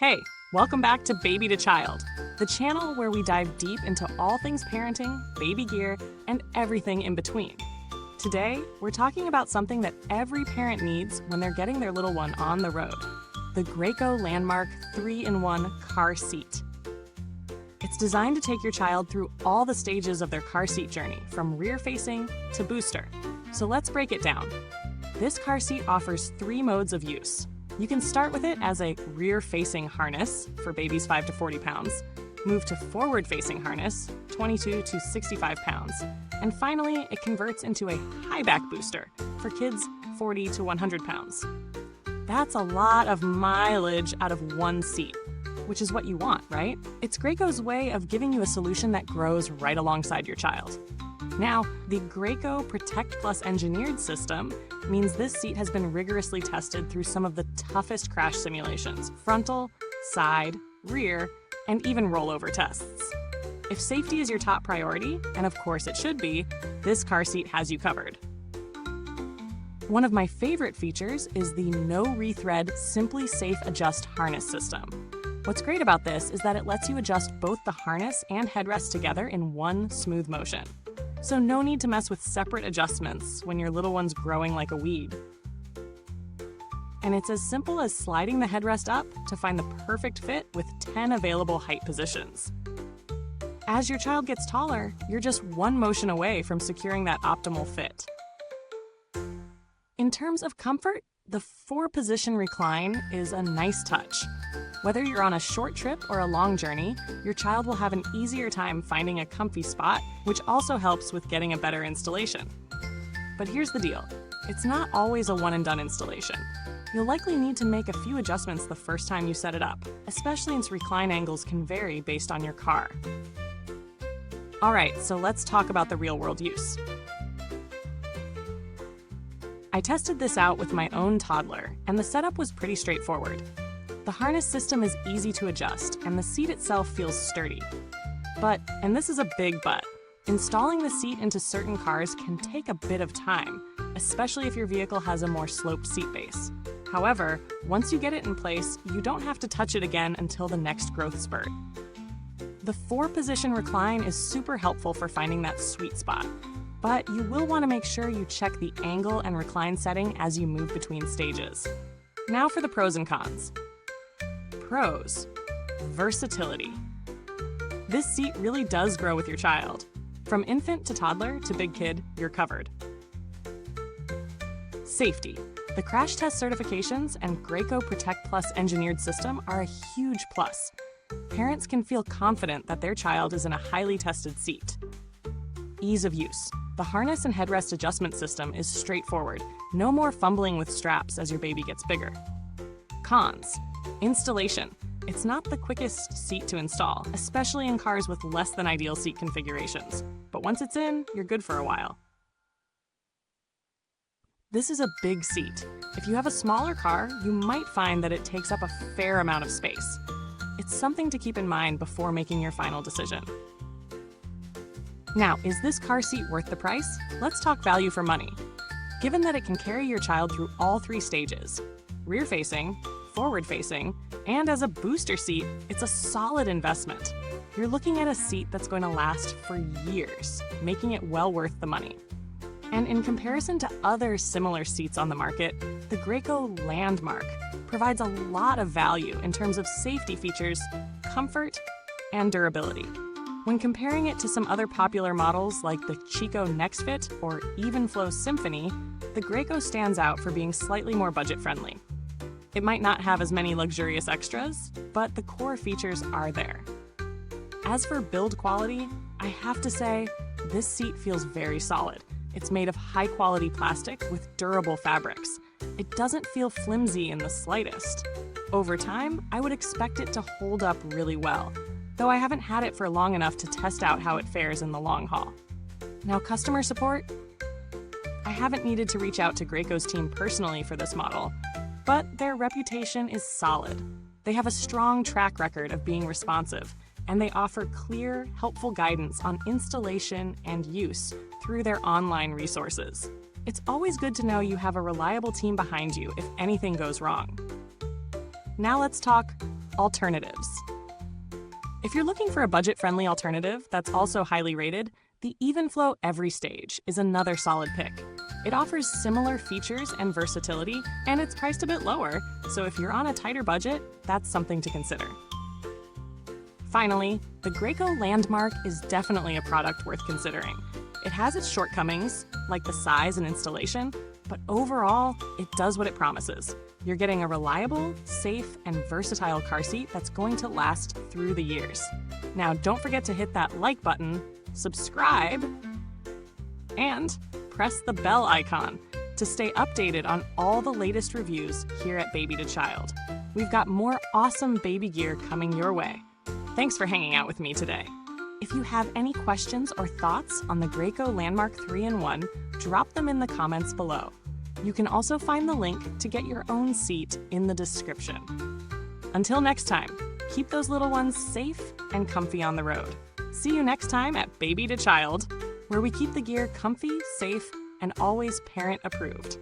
Hey, welcome back to Baby to Child, the channel where we dive deep into all things parenting, baby gear, and everything in between. Today, we're talking about something that every parent needs when they're getting their little one on the road, the Graco Landmark 3-in-1 car seat. It's designed to take your child through all the stages of their car seat journey, from rear-facing to booster. So let's break it down. This car seat offers 3 modes of use. You can start with it as a rear-facing harness for babies 5 to 40 pounds, move to forward-facing harness, 22 to 65 pounds, and finally, it converts into a Highback booster for kids 40 to 100 pounds. That's a lot of mileage out of one seat, which is what you want, right? It's Graco's way of giving you a solution that grows right alongside your child. Now, the Graco ProtectPlus Engineered system means this seat has been rigorously tested through some of the toughest crash simulations: frontal, side, rear, and even rollover tests. If safety is your top priority, and of course it should be, this car seat has you covered. One of my favorite features is the No-Rethread Simply Safe Adjust harness system. What's great about this is that it lets you adjust both the harness and headrest together in one smooth motion. So no need to mess with separate adjustments when your little one's growing like a weed. And it's as simple as sliding the headrest up to find the perfect fit with 10 available height positions. As your child gets taller, you're just one motion away from securing that optimal fit. In terms of comfort, the 4-position recline is a nice touch. Whether you're on a short trip or a long journey, your child will have an easier time finding a comfy spot, which also helps with getting a better installation. But here's the deal. It's not always a one-and-done installation. You'll likely need to make a few adjustments the first time you set it up, especially since recline angles can vary based on your car. Alright, so let's talk about the real-world use. I tested this out with my own toddler, and the setup was pretty straightforward. The harness system is easy to adjust, and the seat itself feels sturdy. But, and this is a big but, installing the seat into certain cars can take a bit of time, especially if your vehicle has a more sloped seat base. However, once you get it in place, you don't have to touch it again until the next growth spurt. The 4-position recline is super helpful for finding that sweet spot, but you will want to make sure you check the angle and recline setting as you move between stages. Now for the pros and cons. Pros: versatility. This seat really does grow with your child. From infant to toddler to big kid, you're covered. Safety. The crash test certifications and Graco ProtectPlus Engineered system are a huge plus. Parents can feel confident that their child is in a highly tested seat. Ease of use. The harness and headrest adjustment system is straightforward. No more fumbling with straps as your baby gets bigger. Cons: installation. It's not the quickest seat to install, especially in cars with less than ideal seat configurations. But once it's in, you're good for a while. This is a big seat. If you have a smaller car, you might find that it takes up a fair amount of space. It's something to keep in mind before making your final decision. Now, is this car seat worth the price? Let's talk value for money. Given that it can carry your child through all 3 stages, rear-facing, forward-facing, and as a booster seat, it's a solid investment. You're looking at a seat that's going to last for years, making it well worth the money. And in comparison to other similar seats on the market, the Graco Landmark provides a lot of value in terms of safety features, comfort, and durability. When comparing it to some other popular models like the Chico NextFit or Evenflow Symphony, the Graco stands out for being slightly more budget-friendly. It might not have as many luxurious extras, but the core features are there. As for build quality, I have to say, this seat feels very solid. It's made of high-quality plastic with durable fabrics. It doesn't feel flimsy in the slightest. Over time, I would expect it to hold up really well, though I haven't had it for long enough to test out how it fares in the long haul. Now, customer support? I haven't needed to reach out to Graco's team personally for this model, but their reputation is solid. They have a strong track record of being responsive, and they offer clear, helpful guidance on installation and use through their online resources. It's always good to know you have a reliable team behind you if anything goes wrong. Now let's talk alternatives. If you're looking for a budget-friendly alternative that's also highly rated, the EvenFlow Every Stage is another solid pick. It offers similar features and versatility, and it's priced a bit lower, so if you're on a tighter budget, that's something to consider. Finally, the Graco Landmark is definitely a product worth considering. It has its shortcomings, like the size and installation, but overall, it does what it promises. You're getting a reliable, safe, and versatile car seat that's going to last through the years. Now, don't forget to hit that like button, subscribe, and press the bell icon to stay updated on all the latest reviews here at Baby to Child. We've got more awesome baby gear coming your way. Thanks for hanging out with me today. If you have any questions or thoughts on the Graco Landmark 3-in-1, drop them in the comments below. You can also find the link to get your own seat in the description. Until next time, keep those little ones safe and comfy on the road. See you next time at Baby to Child, where we keep the gear comfy, safe, and always parent approved.